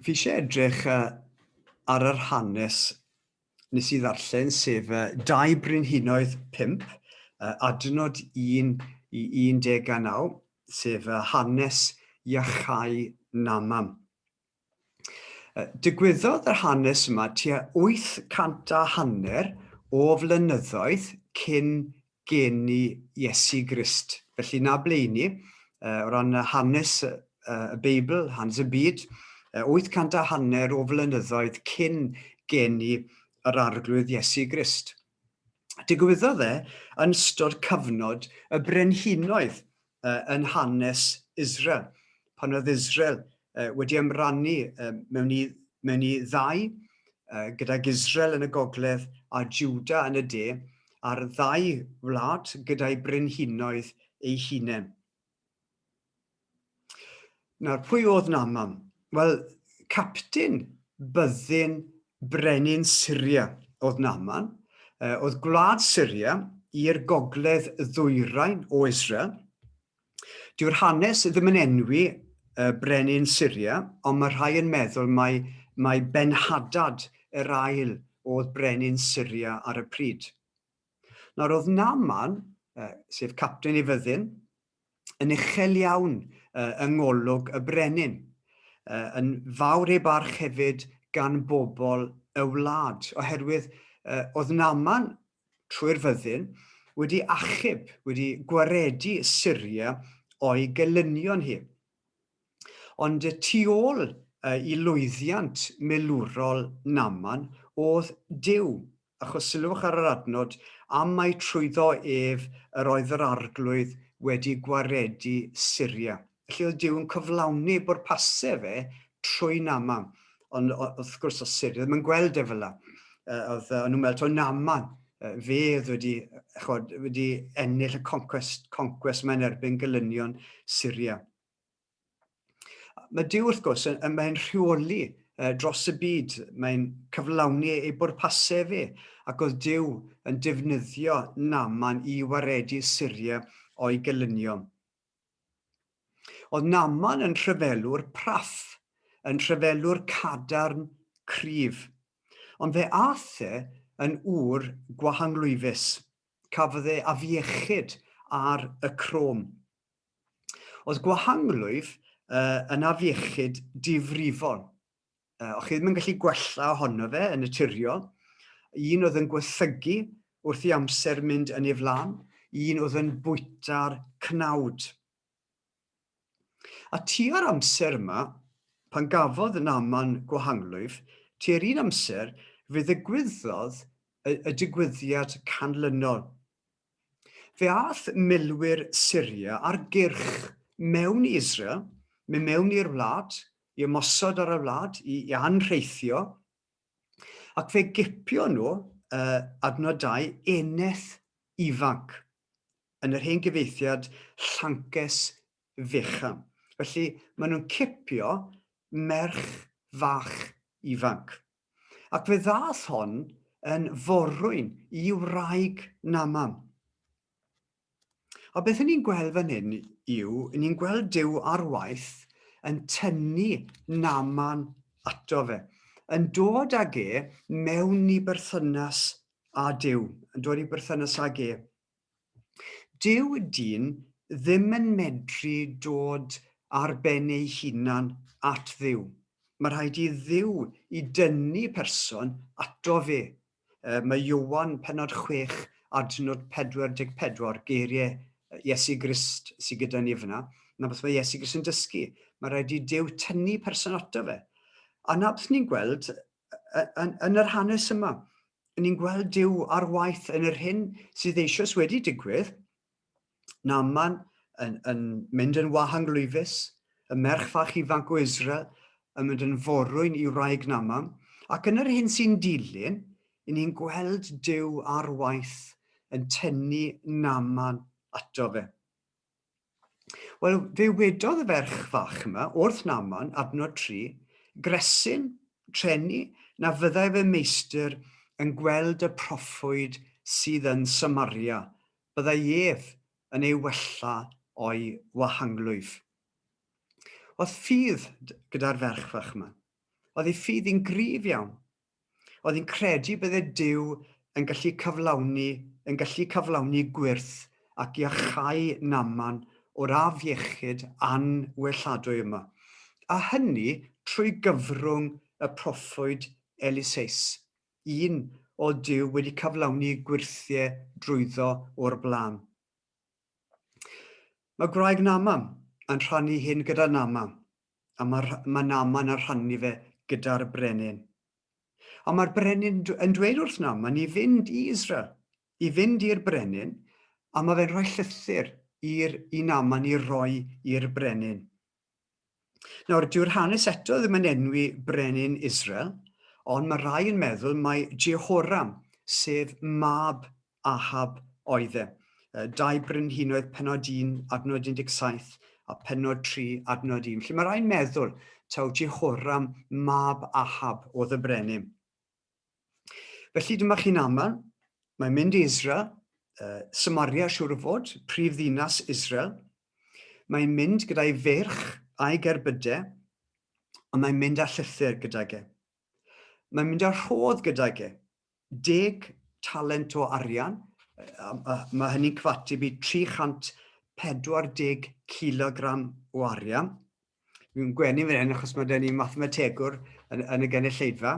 Fi eisiau edrych ar yr hanes nes I ddarllen, sef 2 Brenhinoedd 5, adnod 1 I 19, sef hanes Iachau Namam. Digwyddodd yr hanes yma tua 850 o flynyddoedd cyn geni Iesu Grist. Felly na ble ni, o ran hanes y Beibl, hanes y byd, 850 o flynyddoedd cyn geni yr arglwydd Iesu Grist. Digwyddodd yn ystod cyfnod y Brenhinoedd yn hanes Israel, pan oedd Israel wedi ymrannu mewn I 2, gydag Israel yn y gogledd a Juda yn y de, a'r 2 wlad gyda'i brenhinoedd eu hunain. Nawr, pwy oedd Namam? Wel, capten byddin brenin Syria oedd Naman. Oedd gwlad Syria i'r gogledd ddwyrain o Israel. Dyw'r hanes ddim yn enwi brenin Syria, ond mae rhai yn meddwl mai Ben-Hadad yr ail oedd brenin Syria ar y pryd. Nawr oedd Naman, sef capten ei fyddin, yn uchel iawn yng ngolwg y brenin, yn fawr ei barch hefyd gan bobl y wlad, oherwydd oedd Naman trwy'r fyddin wedi achub, wedi gwaredu Syria o'i gelynion hi. Ond tu ôl I lwyddiant milwrol Naman oedd Duw, achos sylwch ar yr adnod, am mai trwyddo ef yr oedd yr arglwydd wedi gwaredu Syria. Felly oedd Duw yn cyflawni bwrpasau fe trwy Naman. Ond wrth gwrs o Syria ddim yn gweld fel yna. Oedd nhw'n meddwl o Naman, fe wedi ennill y conquest mae'n erbyn gelynion Syria. Mae Duw wrth gwrs mae'n rheoli dros y byd, mae'n cyflawni ei bwrpasau fe, ac oedd Duw yn defnyddio Naman I waredu Syria o'i gelynion. Oedd Naman yn rhyfelwr praff, yn rhyfelwr cadarn cryf, ond fe ath yn ŵr gwahanglwyfus, cafodd afiechyd ar y crom. Oedd gwahanglwyf yn afiechyd difrifol. O'ch chi ddim yn gallu gwella ohono fe yn naturiol. Un oedd yn gwethygu wrth I amser mynd yn ei flaen, un oedd yn bwyta'r cnawd. A tua'r amser yma, pan gafodd Naman gwahanglwyf, tua'r un amser fe ddigwyddodd y digwyddiad canlynol. Fe ath milwyr Syria ar gyrch mewn I Israel, mynd mewn i'r wlad, I ymosod ar y wlad, I anrheithio, ac fe gipio nhw, adnod 2, eneth ifanc, yn yr hen gyfeithiad Llances Fechan. Felly, maen nhw'n cipio merch fach ifanc. Ac fe ddath hon yn forwyn I wraig Naman. A beth ni'n gweld fan hyn yw, ni'n gweld Duw ar waith yn tynnu Naman ato fe, yn dod ag mewn I berthynas â Duw, yn dod I berthynas ag Duw dyn ddim yn medru dod ar ben ei hunan at Dduw. Mae rhaid I Dduw I dynnu person ato fe. Mae Ioan pennod 6, adnod 44, geiriau Iesu Grist sydd gyda ni fyna, na beth mae Iesu Grist yn dysgu. Mae rhaid I Duw tynnu person ato fe. A na beth ni'n gweld yn yr hanes yma. Ni'n gweld Duw ar waith yn yr hyn sydd eisoes wedi digwydd. Naman yn mynd yn wahanglwyfus, y merch fach ifanc o Israel yn mynd yn forwyn I wraig Naman, ac yn yr hyn sy'n dilyn, ni'n gweld Duw ar waith yn tynnu Naman ato fe. Wel, fe wedodd y ferch fach yma, wrth Naman, adnod 3, gresyn, treni, na fyddai fy meistr yn gweld y proffwyd sydd yn Samaria, byddai ef yn ei wella o'i wahanglwyf. Oedd ffydd gyda'r ferch fach yma. Oedd ei ffydd hi'n gryf iawn. Oedd hi'n credu bydde Duw yn gallu cyflawni gwyrth ac i achau Naman o'r af iechyd anwelladwy yma. A hynny trwy gyfrwng y proffwyd Eliseis, un o Duw wedi cyflawni gwirthiau drwyddo o'r blaen. Mae gwraig Naman yn rhannu hyn gyda Naman, a mae Naman yn rhannu fe gyda'r brenin. A mae'r brenin yn dweud wrth Naman i fynd i Israel, i fynd i'r brenin, a mae fe'n rhoi llythyr i Naman i roi i'r brenin. Nawr, dyw'r hanes eto ddim yn enwi brenin Israel, ond mae rai yn meddwl mai Jehoram, sef mab Ahab oedd e. 2 Brenhinoedd pennod 1 adnod 17 a pennod 3 adnod 1. Felly mae rai'n meddwl taw Jehoram mab Ahab oedd y brenin. Felly dyma chi Naman, mae'n mynd i Israel, Samaria siŵr o fod, prif ddinas Israel. Mae'n mynd gyda'i ferch a'i gerbydau, a mae'n mynd â llythyr gydag e. Mae'n mynd â rhodd gydag e, 10 talent o arian, mae hynny'n cyfateb i 340 kilogram o arian. Mi'n gwenu fan hyn achos mae gen i mathemategwr yn y genulleidfa.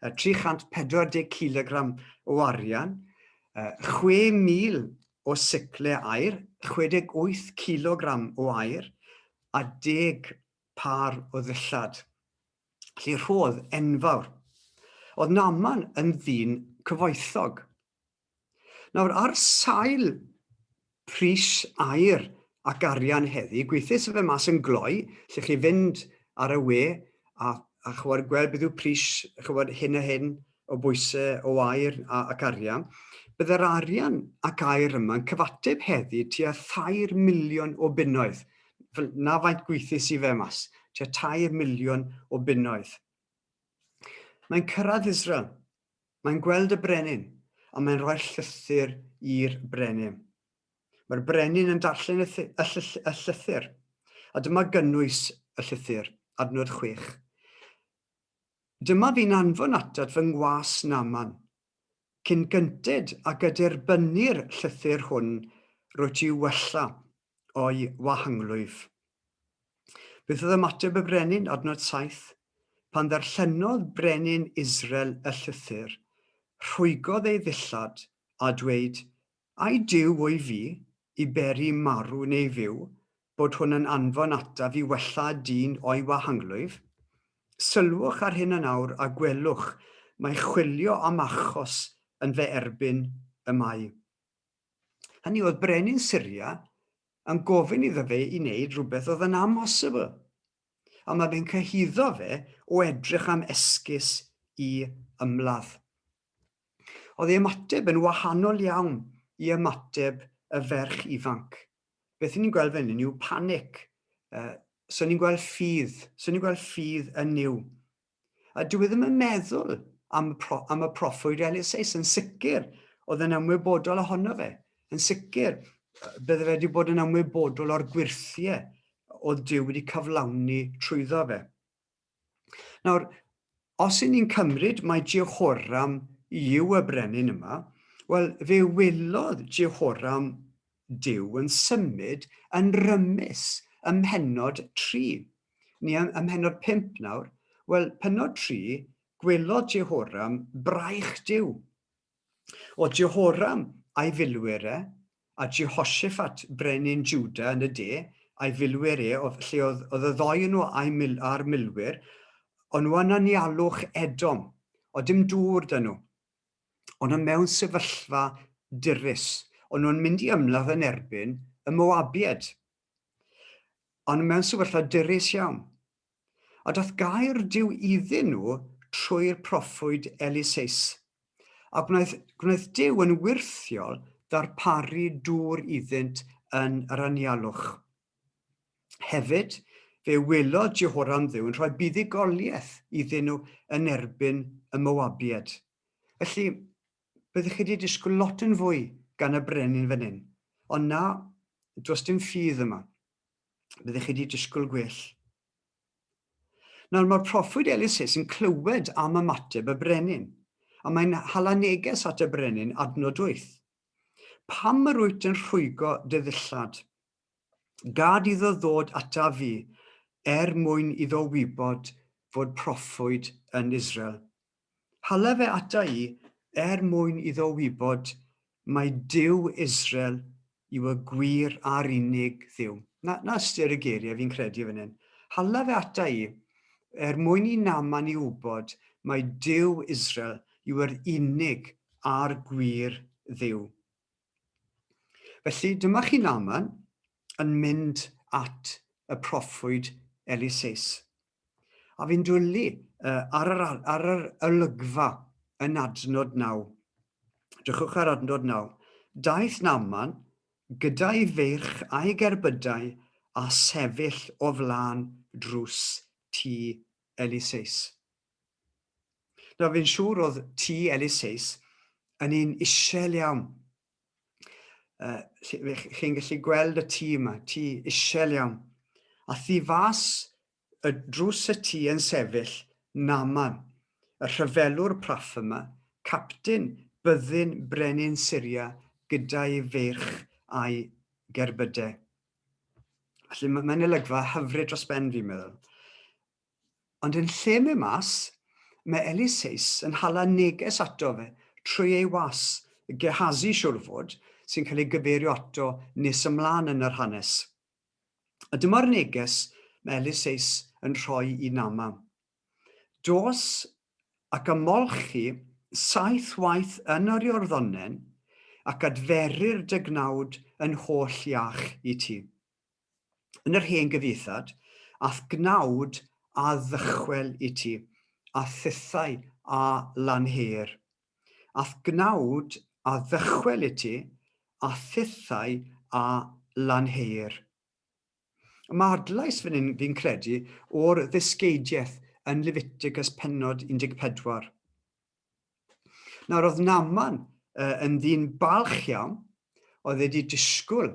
340 kilogram o arian, 6,000 o siclau aur, 68 kilogram o aur, a 10 par o ddillad. Felly rhodd enfawr. Oedd Naman yn ddyn cyfoethog. Nawr, ar sail pris aur ac arian heddi, gweithiais fe mas yn gloi, lle chi fynd ar y we a gweld beth yw pris hyn a hyn o bwysau o aur ac arian, bydde'r arian ac aur yma'n cyfateb heddi tua 2 miliwn o bunnoedd. Na faint gweithiais i fe mas, tua 2 miliwn o bunnoedd. Mae'n cyrraedd Israel, mae'n gweld y brenin, a mae'n rhoi'r llythyr i'r brenin. Mae'r brenin yn darllen y llythyr, a dyma gynnwys y llythyr, adnod 6. Dyma fi'n anfon atat fy ngwas Naman, cyn gynted a gyderbynnu'r llythyr hwn rwy ti wella o'i wahanglwyf. Beth oedd ymateb y brenin, adnod 7? Pan ddarllenodd brenin Israel y llythyr, rhwygodd ei ddillad a dweud, ai Duw o'i fi, i beri marw neu fyw, bod hwn yn anfon ataf i wella dyn o'i wahanglwyf? Sylwch ar hyn yn awr a gwelwch, mae chwilio am achos yn fe erbyn y mae. Hynny oedd brenin Syria yn gofyn iddo fe i wneud rhywbeth oedd yn amhosibl. A mae fe'n cyhuddo fe o edrych am esgus i ymladd. Oedd ei ymateb yn wahanol iawn i ymateb y ferch ifanc. Beth ni'n gweld fan hyn yw panic. So ni'n gweld ffydd yn niw. A dwi ddim yn meddwl am y proffwyd Eliseis. Yn sicr, oedd yn ymwybodol ohono fe. Yn sicr, bydde fe wedi bod yn ymwybodol o'r gwirthiau o Duw wedi cyflawni trwyddo fe. Nawr, os ni'n cymryd mai Jehoram yw y brenin yma, wel, fe welodd Jehoram Duw yn symud yn rymus ym mhennod 3. Ni ym mhennod 5 nawr, wel, pennod 3, gwelodd Jehoram braich Duw. O Jehoram a'i filwyr a Jehoshaphat brenin Juda yn y de, a'i filwyr lle oedd y ddoi nhw a'r milwyr, ond nhw yn anialwch Edom, o dim dŵr dyn nhw. Ond yn mewn sefyllfa dirys, ond nhw'n mynd i ymladd yn erbyn y Moabied. Ond mewn sefyllfa dirys iawn. A daeth gair Duw iddyn nhw trwy'r proffwyd Eliseis. A gwnaeth Duw yn wirthiol ddarparu dŵr iddynt yn yr anialwch. Hefyd, fe welodd Jehoram Dduw yn rhoi buddugoliaeth iddyn nhw yn erbyn y Moabied. Felly, byddwch chi wedi disgwyl lot yn fwy gan y brenin fan hyn. Ond na, does dim ffydd yma. Byddwch chi wedi disgwyl gwell. Nawr mae'r proffwyd Elisais yn clywed am ymateb y brenin, a mae'n hala neges at y brenin adnod 8. Pam yr wyt yn rhwygo dy ddillad? Gad iddo ddod ata fi, mwyn iddo wybod fod proffwyd yn Israel. Hala fe ata i, mwyn iddo wybod mae Duw Israel yw y gwir a'r unig Dduw. Na ystyr y geiriau fi'n credu fan hyn. Hala fe ata i, mwyn i Naaman i wybod mae Duw Israel yw yr unig a'r gwir Dduw. Felly dyma chi Naaman yn mynd at y proffwyd Elisais. A fi'n dwlu ar yr olygfa yn adnod 9. Drychwch ar adnod 9. Daeth Naaman gyda'i feirch a'i gerbydau a sefyll o flaen drws tŷ Elisais. Nawr fi'n siŵr oedd tŷ Elisais yn un isel iawn. Chi'n gallu gweld y tŷ yma, tŷ isel iawn. A thu fas y drws y tŷ yn sefyll Naaman, y rhyfelwr praff yma, capten byddin brenin Syria gyda'i feirch a'i gerbydau. Felly mae'n olygfa hyfryd dros ben fi'n meddwl. Ond yn lle mynd mas, mae Elisais yn hala neges ato fe trwy ei was, Gehazi siwr fod, sy'n cael ei gyfeirio ato nes ymlaen yn yr hanes. A dyma'r neges mae Elisais yn rhoi i Naaman. Dos ac ymolchi 7 waith yn yr Iorddonen ac adferir dy gnawd yn holl iach i ti. Yn yr hen gyfieithad, ath gnawd a ddychwel i ti, a thithau a lanheir. Ath gnawd a ddychwel i ti, a thithau a lanheir. Mae adlais fi'n credu o'r ddysgeidiaeth yn Leviticus pennod 14. Nawr oedd Naaman yn ddyn balch iawn, oedd wedi disgwyl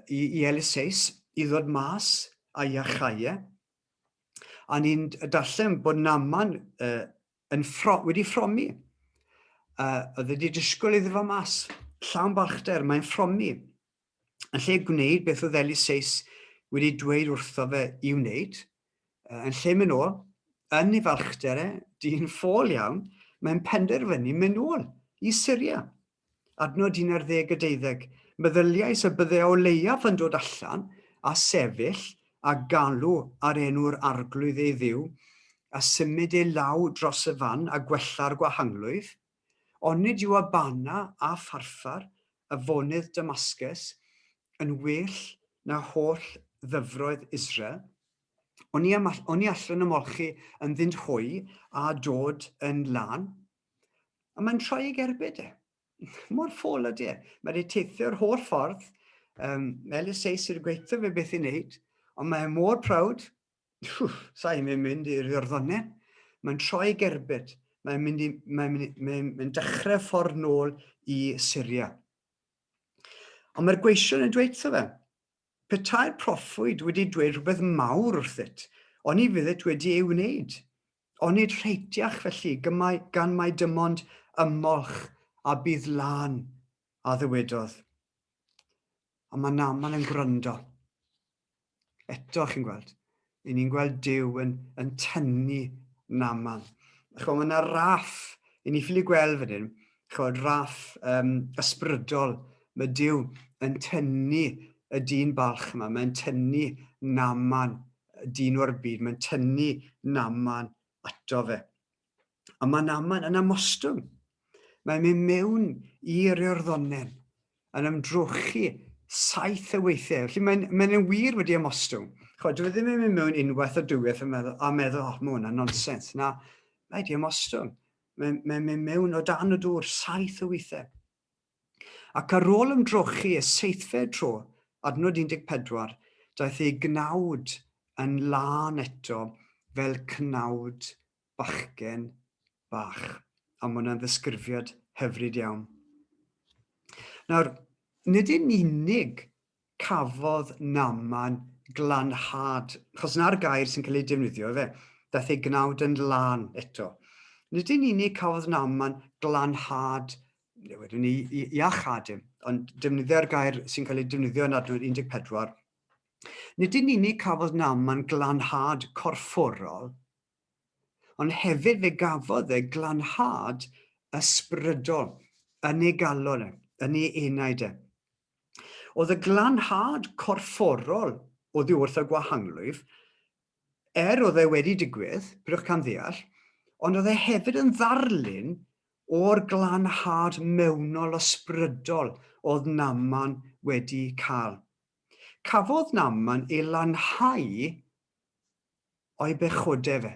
i Elisais i ddod mas a'i achau. A ni'n darllen bod Naaman wedi ffromi. Oedd wedi disgwyl iddo fo mas, llawn balchder, mae'n ffromi. Yn lle gwneud beth oedd Elisais wedi dweud wrtho fe i wneud, yn lle mynd ôl, yn ei falchder, dyn ffôl iawn, mae'n penderfynu mynd ôl i Syria. Adnod 11-12. Meddyliais y bydde o leiaf yn dod allan a sefyll a galw ar enw'r arglwydd ei ddiw, a symud ei law dros y fan a gwella'r gwahanglwydd, onid yw Abana a Pharphar, y fonydd Damascus, yn well na holl ddyfroedd Israel. O'n i allan ymolchi yn ddynt hwy a dod yn lan. A mae'n troi ei gerbyd e. Mor ffôl ydy e. Mae wedi teithio'r holl ffordd. Elisais wedi gweithio fe beth i wneud, ond mae'n mor prawd. Sa'n mynd i'r Iorddonen. Mae'n troi ei gerbyd. Mae'n dechrau ffordd nôl i Syria. Ond mae'r gweision yn dweud fe. Petai'r proffwyd wedi dweud rhywbeth mawr wrthyt, ond i fyddet wedi ei wneud. Onid rheitiach felly gan mai dim ond ymolch a bydd lan a ddywedodd. A mae Naaman yn gwrando. Eto chi'n gweld, i ni'n gweld Duw yn tynnu Naaman. Mae yna raff, i ni'n ffili gweld fan hyn, raff ysbrydol, mae Duw yn tynnu y dyn balch yma, mae'n tynnu Naaman, dyn o'r byd, mae'n tynnu Naaman ato fe. A mae Naaman yn ymostwng. Mae'n mynd mewn i'r Iorddonen, yn ymdrochi 7 weithiau. Felly mae'n wir wedi ymostwng. Dwi ddim yn mynd mewn unwaith o diwedd a meddwl, mae hwnna'n nonsens. Na, mae wedi ymostwng. Mae'n mynd mewn o dan y dŵr 7 weithiau. Ac ar ôl ymdrochi y 7fed tro, adnod 14, daeth ei gnawd yn lan eto fel cnawd bachgen bach. A mae hwnna'n ddisgrifiad hyfryd iawn. Nawr, nid yn unig cafodd Naaman glanhad, achos na'r gair sy'n cael ei defnyddio fe, daeth ei gnawd yn lan eto. Nid yn unig cafodd Naaman glanhad, wedyn ni i achadym, ond defnyddio'r gair sy'n cael ei defnyddio yn adnod 14. Nid yn unig cafodd Naaman glanhad corfforol, ond hefyd fe gafodd e glanhad ysbrydol yn ei galon e, yn ei enaid e. Oedd y glanhad corfforol oddi wrth y gwahanglwyf, oedd e wedi digwydd, brwch can ddeall, ond oedd e hefyd yn ddarlun o'r glanhad mewnol ysbrydol oedd Naaman wedi cael. Cafodd Naaman ei lanhau o'i bechodau fe.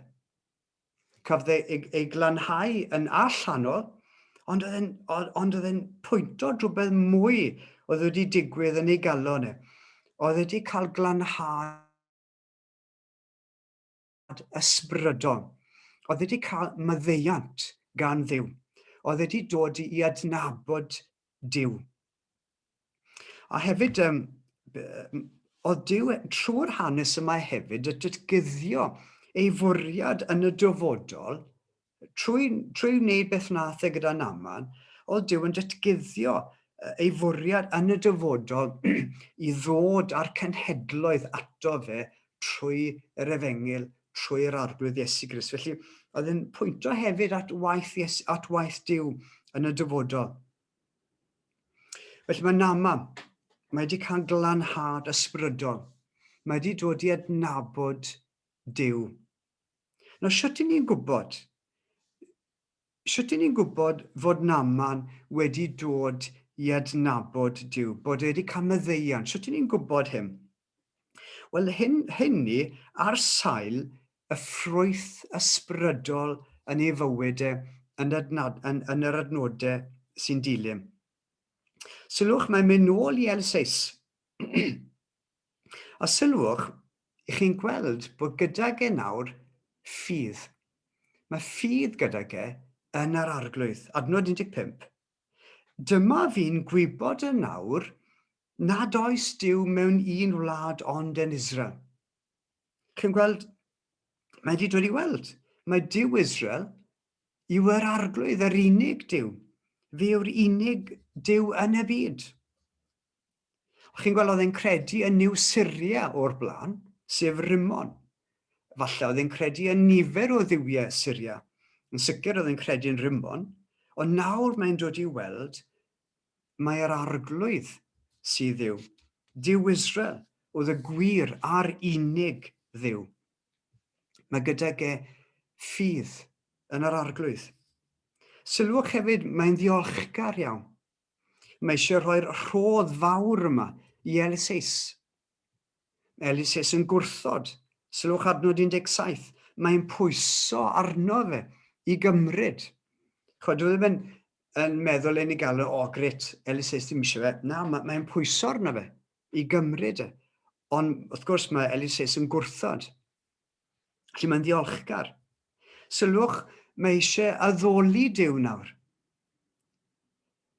Cafodd ei glanhau yn allanol, ond oedd e'n pwynto rhywbeth mwy oedd wedi digwydd yn ei galon e. Oedd wedi cael glanhad ysbrydol. Oedd wedi cael maddeuant gan Dduw. Oedd wedi dod i adnabod Duw. A hefyd, oedd Duw trwy'r hanes yma hefyd yn datguddio ei fwriad yn y dyfodol, trwy wneud beth nath e gyda Naaman, oedd Duw yn datguddio ei fwriad yn y dyfodol i ddod â'r cenhedloedd ato fe trwy'r Efengyl, trwy'r arglwydd Iesu Grist. Felly, oedd e'n pwynto hefyd at waith Duw yn y dyfodol. Felly mae Naaman, mae wedi cael glanhad ysbrydol. Mae wedi dod i adnabod Duw. Nawr, sut 'yn ni'n gwybod? Sut 'yn ni'n gwybod fod Naaman wedi dod i adnabod Duw, bod e wedi cael maddeuant? Sut 'yn ni'n gwybod hyn? Wel, hynny ar sail y ffrwyth ysbrydol yn ei fywyd e yn yr adnodau sy'n dilyn. Sylwch, mae'n mynd nôl i Elseis. A sylwch, chi'n gweld bod gyda ge nawr ffydd. Mae ffydd gyda ge yn yr arglwydd. Adnod 15. Dyma fi'n gwybod yn nawr nad oes Duw mewn un wlad ond yn Israel. Chi'n gweld, mae wedi dod i weld. Mae Duw Israel yw yr arglwydd, yr unig Duw. Fe yw'r unig Duw yn y byd. Chi'n gweld, oedd e'n credu yn Niw Syria o'r blaen, sef Rimon. Falle oedd e'n credu yn nifer o dduwiau Syria. Yn sicr oedd e'n credu yn Rimon, ond nawr mae'n dod i weld mae'r arglwydd sydd Dduw. Duw Israel oedd y gwir a'r unig Dduw. Mae gyda ge ffydd yn yr arglwydd. Sylwch hefyd, mae'n ddiolchgar iawn. Mae eisiau rhoi'r rhodd fawr yma i Elseis. Elseis yn gwrthod. Sylwch adnod 17. Mae'n pwyso arno fe i gymryd. Chod, dwi ddim yn meddwl yn ei gael gret, Elseis ddim eisiau fe. Na, mae'n pwyso arno fe i gymryd e. Ond wrth gwrs mae Elseis yn gwrthod. Felly mae'n ddiolchgar. Sylwch, mae eisiau addoli Duw nawr.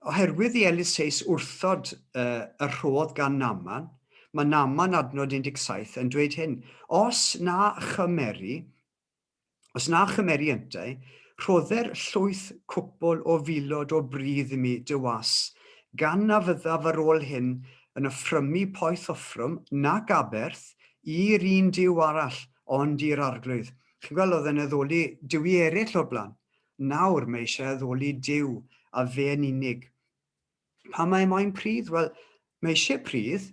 Oherwydd i Elseis wrthod y rhodd gan Naaman, mae Naaman adnod 17 yn dweud hyn. Os na chymeri yntau, rhodder llwyth cwpl o filod o bridd i mi dywas, gan na fyddaf ar ôl hyn yn yffrymu poeth offrwm nac aberth i'r un Duw arall, ond i'r arglwydd. Chi'n gweld, oedd e'n addoli Duw eraill o'r blaen. Nawr mae eisiau addoli Duw a fe'n unig. Pa mae moyn pridd? Wel, mae eisiau pridd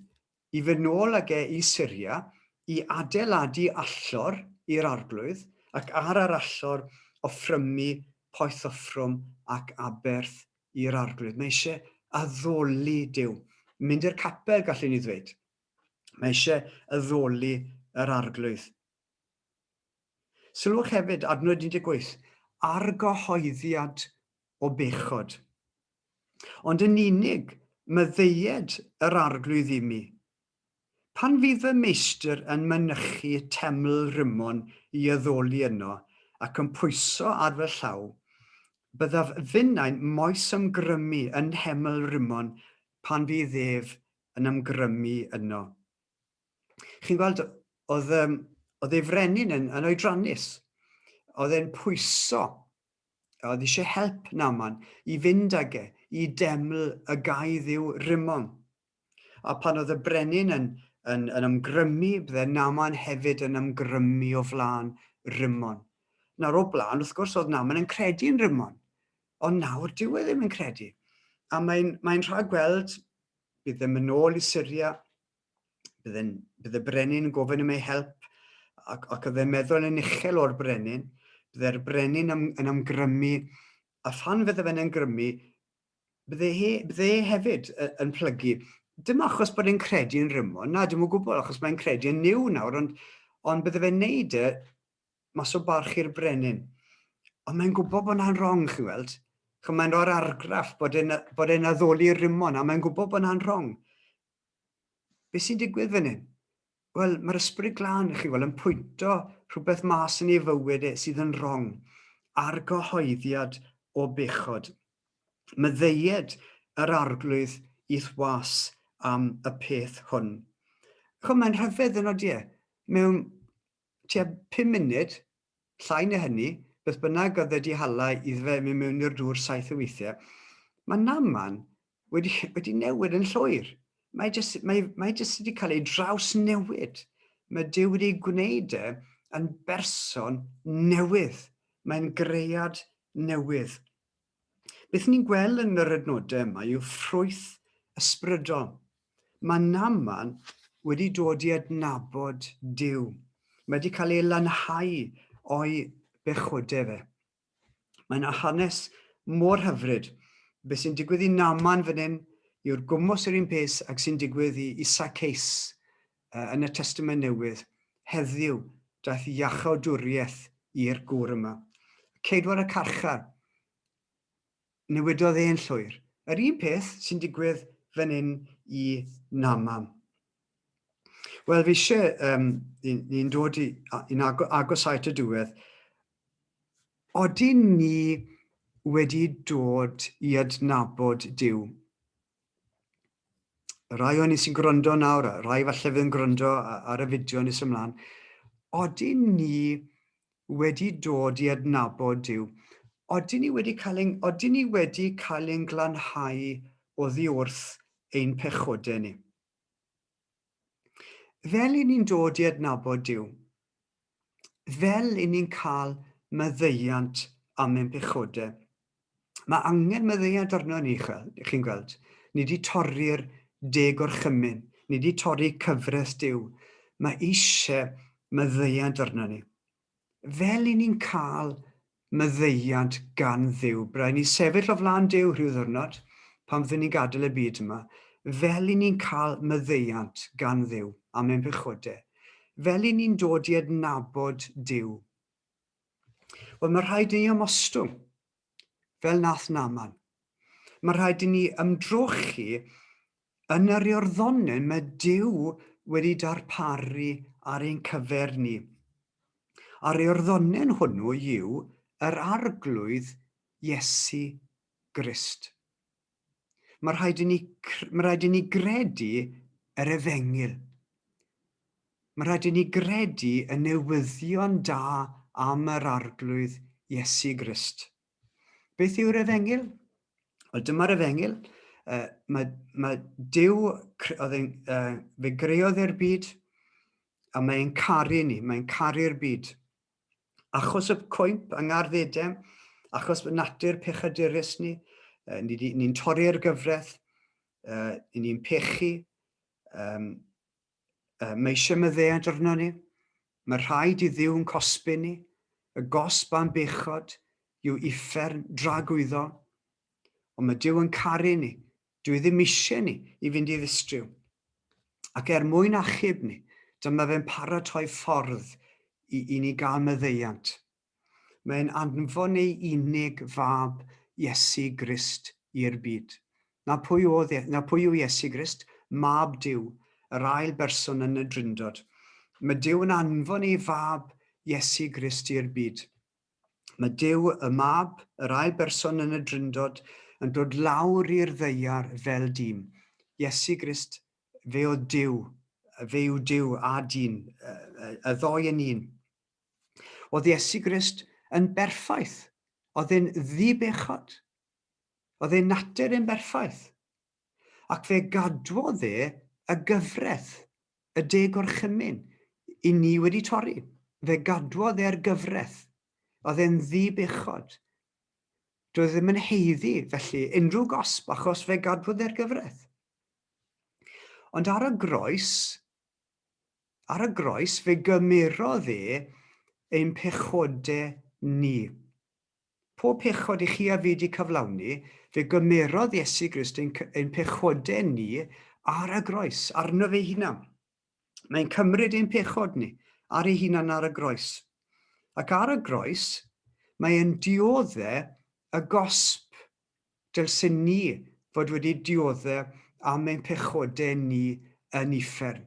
i fynd nôl ag i Syria i adeiladu allor i'r arglwydd ac ar yr allor offrymu poeth offrwm ac aberth i'r arglwydd. Mae eisiau addoli Duw. Mynd i'r capel, gallwn ni ddweud. Mae eisiau addoli yr arglwydd. Sylwch hefyd, adnod 18, argyhoeddiad o bechod. Ond yn unig, maddeued yr arglwydd i mi. Pan fydd fy meistr yn mynychu teml Rimon i addoli yno ac yn pwyso ar fy llaw, byddaf fynnau'n moes ymgrymu yn heml Rimon pan fydd ef yn ymgrymu yno. Chi'n gweld, oedd ei frenin yn oedrannus. oedd e'n pwyso, oedd eisiau help Naaman i fynd ag i deml y gai ddiw Rimon. A pan oedd y brenin yn ymgrymu, bydde Naaman hefyd yn ymgrymu o flaen Rimon. Nawr o blaen, wrth gwrs, oedd Naaman yn credu'n Rimon, ond nawr dyw e ddim yn credu. A mae'n rhaid gweld bydd yn ôl i Syria, bydd y brenin yn gofyn am ei help, ac oedd e'n meddwl yn uchel o'r brenin, bydde'r brenin yn ymgrymu, a phan fydde fe'n ymgrymu, bydde e hefyd yn plygu. Dim achos bod e'n credu yn Rimon, na, dim o gwbl, achos mae'n credu yn niw nawr, ond bydde fe'n neud e mas o barchu'r brenin. Ond mae'n gwybod bod hwnna'n wrong, chi weld. Mae'n rhoi'r argraff bod e'n addoli Rimon, a mae'n gwybod bod hwnna'n wrong. Be sy'n digwydd fan hyn? Wel, mae'r ysbryd glân, chi weld, yn pwynto rhywbeth mas yn ei fywyd sydd yn wrong. Argyhoeddiad o bechod. Maddeued yr arglwydd i ddwas am y peth hwn. Mae'n rhyfedd yn odio. Mewn tua 5 munud, llai na hynny, beth bynnag oedd wedi hala iddo fe mewn i'r dŵr 7 o weithiau, mae Naaman wedi newid yn llwyr. Mae jyst wedi cael ei draws newid. Mae Duw wedi gwneud yn berson newydd. Mae'n gread newydd. Beth ni'n gweld yn yr adnodau yma yw ffrwyth ysbrydol. Mae Naaman wedi dod i adnabod Duw. Mae wedi cael ei lanhau o'i bechodau fe. Mae'n hanes mor hyfryd. Be sy'n digwydd i Naaman fan hyn yw'r gwmws yr un peth ac sy'n digwydd i Zacchaeus yn y Testament Newydd. Heddiw, daeth iachawdwriaeth i'r gŵr yma. Ceidwad y carchar, newidodd e'n llwyr. Yr un peth sy'n digwydd fan hyn i Naaman. Wel, fi eisiau ni'n dod i'n agosau at y diwedd. Odi ni wedi dod i adnabod Duw? Rai o'n ni sy'n gwrando nawr, rai falle fydd yn gwrando ar y fideo nes ymlaen. Odi ni wedi dod i adnabod Duw? Odi ni wedi cael ein glanhau oddi wrth ein pechodau ni? Fel i ni'n dod i adnabod Duw, fel i ni'n cael maddeuant am ein pechodau, mae angen maddeuant arno ni, chi'n gweld. Ni wedi torri'r deg o'r chymyn, ni wedi torri cyfres Duw. Mae eisiau maddeuant arno ni. Fel i ni'n cael maddeuant gan Dduw, braidd ni sefyll o flaen Duw rhyw ddiwrnod, pan fyddwn ni'n gadael y byd yma, fel i ni'n cael maddeuant gan Dduw am ein pechodau. Fel i ni'n dod i adnabod Duw. Wel, mae rhaid i ni ymostwng, fel nath Naaman. Mae rhaid i ni ymdrochi yn yr iorddonen mae Duw wedi darparu ar ein cyfer ni. A'r iorddonen hwnnw yw yr arglwydd Iesu Grist. Mae rhaid i ni gredu yr efengyl. Mae rhaid i ni gredu y newyddion da am yr arglwydd Iesu Grist. Beth yw'r efengyl? Wel, dyma'r efengyl. Mae Duw, fe greodd e'r byd, a mae'n caru ni, mae'n caru'r byd. Achos y cwymp angarddedau, achos y natur pechadurus ni, ni'n torri'r gyfraith, ni'n pechu, mae eisiau maddeuant arno ni, mae rhaid i Dduw yn cosbi ni, y gosb am bechod yw uffern dragwyddo, ond mae Duw yn caru ni. Dwi ddim eisiau ni i fynd i ddistryw. Ac mwyn achub ni, dyma fe'n paratoi ffordd i ni gael maddeuant. Mae'n anfon ei unig fab Iesu Grist i'r byd. Na pwy yw Iesu Grist? Mab Duw, yr ail berson yn y Drindod. Mae Duw yn anfon ei fab Iesu Grist i'r byd. Mae Duw, y mab, yr ail berson yn y Drindod, yn dod lawr i'r ddeiar fel dyn. Iesu Grist, fe yw Duw a dyn, y ddoi yn un. Oedd Iesu Grist yn berffaith. Oedd e'n ddibechod. Oedd e'n natur yn berffaith. Ac fe gadwodd e y gyfraith, y deg o'r chymyn, i ni wedi torri. Fe gadwodd e'r gyfraith. Oedd e'n ddibechod. Doedd ddim yn heiddi, felly, unrhyw gosb achos fe gadwodd e'r gyfraith. Ond ar y groes, fe gymerodd e ein pechodau ni. Pob pechod i chi a fi wedi cyflawni, fe gymerodd Iesu Grist ein pechodau ni ar y groes, arno fe hunan. Mae'n cymryd ein pechod ni ar ei hunan ar y groes. Ac ar y groes, mae'n dioddau y gosb dylsyn ni fod wedi dioddau am ein pechodau ni yn uffern.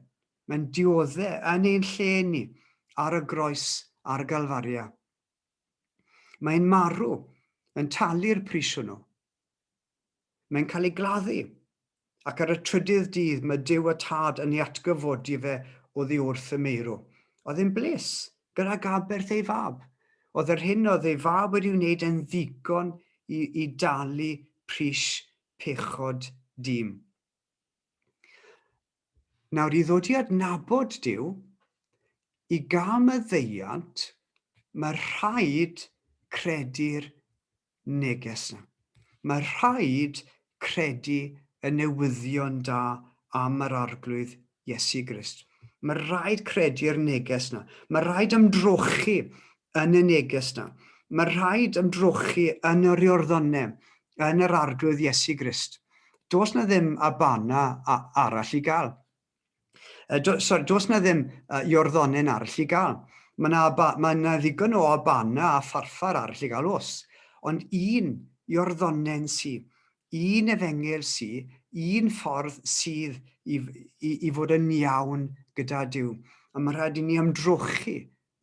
Mae'n dioddau yn ein lle ni ar y groes ar Galfaria. Mae'n marw yn talu'r pris hwnnw. Mae'n cael ei gladdu. Ac ar y trydydd dydd mae Duw y Tad yn ei atgyfodi fe oddi wrth y meirw. Oedd e'n bles gyda gaberth ei fab. Oedd yr hyn oedd ei fab wedi wneud yn ddigon i dalu pris pechod dim. Nawr, i ddod i adnabod Duw, i gael maddeuant, mae rhaid credu'r neges yna. Mae rhaid credu y newyddion da am yr arglwydd Iesu Grist. Mae rhaid credu'r neges yna. Mae rhaid ymdrochi yn y neges yna. Mae rhaid ymdrochi yn yr iorddonau, yn yr arglwydd Iesu Grist. Does na ddim abana arall i gael. Does na ddim iorddonau arall i gael. Mae na ddigon o abana a pharffar arall i gael os. Ond un iorddonau sydd, un efengel sydd, un ffordd sydd i fod yn iawn gyda Duw. A mae rhaid i ni ymdrochi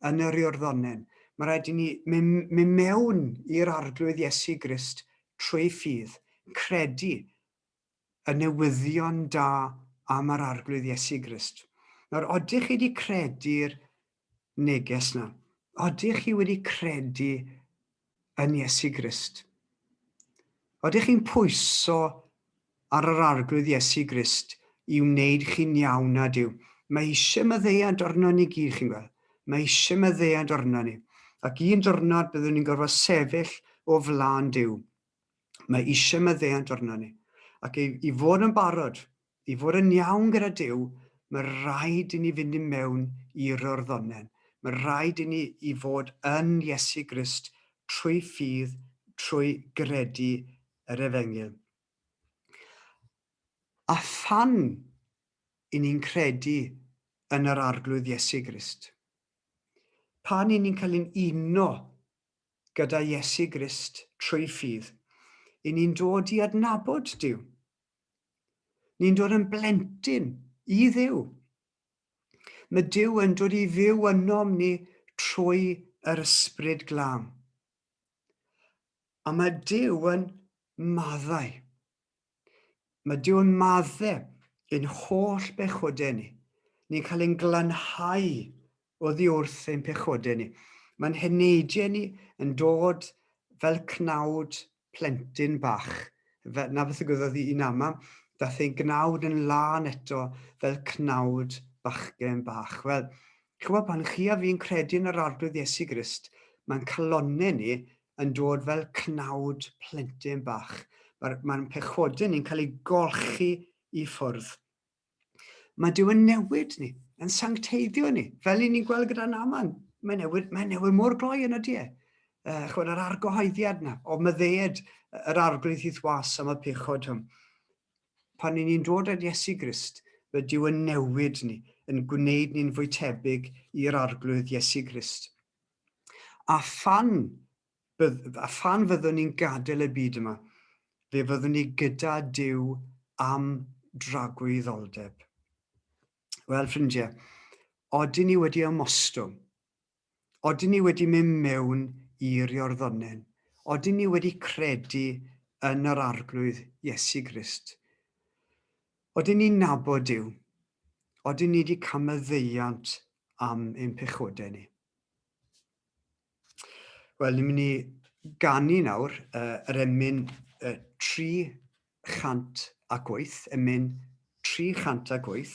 yn yr iorddonau. Mae rhaid i ni mynd mewn i'r arglwydd Iesu Grist trwy ffydd, credu y newyddion da am yr arglwydd Iesu Grist. Nawr, odych chi wedi credu'r neges yna? Odych chi wedi credu yn Iesu Grist? Odych chi'n pwyso ar yr arglwydd Iesu Grist i wneud chi'n iawn a Duw? Mae eisiau maddeuant arno ni gyd, chi'n gweld? Mae eisiau maddeuant arno ni. Ac un diwrnod byddwn ni'n gorfod sefyll o flaen Duw. Mae eisiau maddeuant arno ni. Ac i fod yn barod, i fod yn iawn gyda Duw, mae rhaid i ni fynd i mewn i'r iorddonau. Mae rhaid i ni i fod yn Iesu Grist trwy ffydd, trwy gredu yr efengil. A phan i ni'n credu yn yr arglwydd Iesu Grist? Pan i ni'n cael ein uno gyda Iesu Grist trwy ffydd, i ni'n dod i adnabod Duw. Ni'n dod yn blentyn i Dduw. Mae Duw yn dod i fyw ynom ni trwy yr ysbryd glân. A mae Duw yn maddau. Mae Duw yn maddau ein holl bechodau ni. Ni'n cael ein glanhau oddi wrth ein pechodau ni. Mae'n heneidiau ni yn dod fel cnawd plentyn bach. Na beth ddigwyddodd i un ama, daeth ein gnawd yn lan eto fel cnawd bachgen bach. Wel, chybod pan chi a fi'n credu yn yr arglwydd Iesu Grist, mae'n calonnau ni yn dod fel cnawd plentyn bach. Mae'n pechodau ni'n cael ei golchi i ffwrdd. Mae Duw yn newid ni, yn sancteiddio ni, fel i ni'n gweld gyda Naaman. Mae'n newid mor gloi yn ydy e. Chwyd yr argyhoeddiad yna, o maddeuad yr arglwydd i ddwas am y pechod hwn. Pan ni'n dod at Iesu Grist, mae Duw yn newid ni, yn gwneud ni'n fwy tebyg i'r arglwydd Iesu Grist. A phan fyddwn ni'n gadael y byd yma, fe fyddwn ni gyda Duw am dragwyddoldeb. Wel, ffrindiau, odyn ni wedi ymostwng, odyn ni wedi mynd mewn i'r iorddonau, odyn ni wedi credu yn yr arglwydd Iesu Grist. Odyn ni'n nabod Duw, odyn ni wedi cael maddeuant am ein pechodau ni. Wel, ni'n mynd i ganu nawr yr emyn 308, emyn 308.